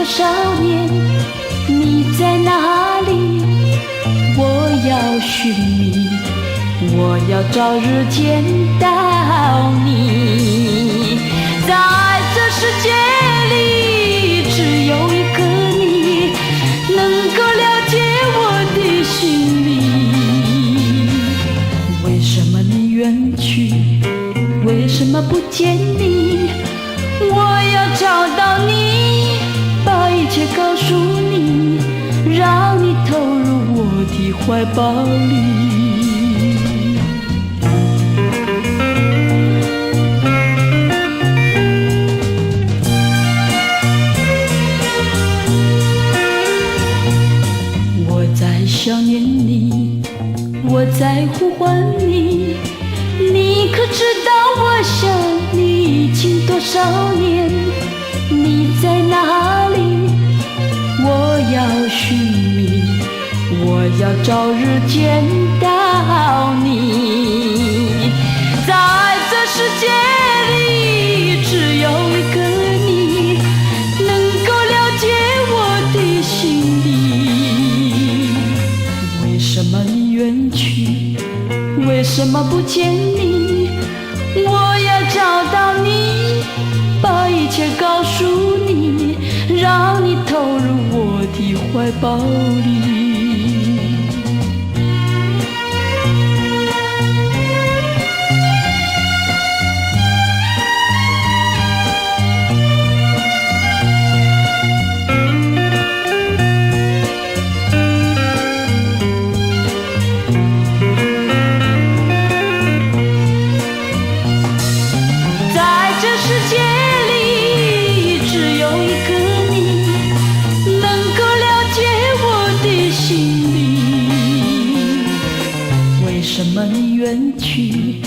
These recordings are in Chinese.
少年？你在哪里？我要寻你，我要早日见到你。在这世界里，只有一个你能够了解我的心里。为什么你远去？为什么不见你？我要找到你，把一切告诉你，让你投入我的怀抱里。我在想念你，我在呼唤你，你可知道我想你已经多少年？你在哪里？我要寻你，我要早日见到你。在这世界里，只有一个你能够了解我的心里。为什么你远去？为什么不见你？我要找到你，把一切告诉你，让你投入我的怀抱里。为什么你远去？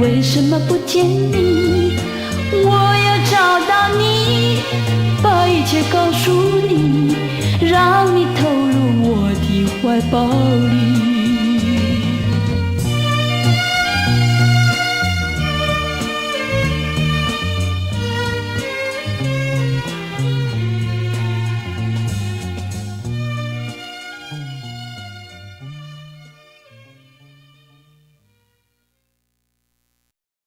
为什么不见你？我要找到你，把一切告诉你，让你投入我的怀抱里。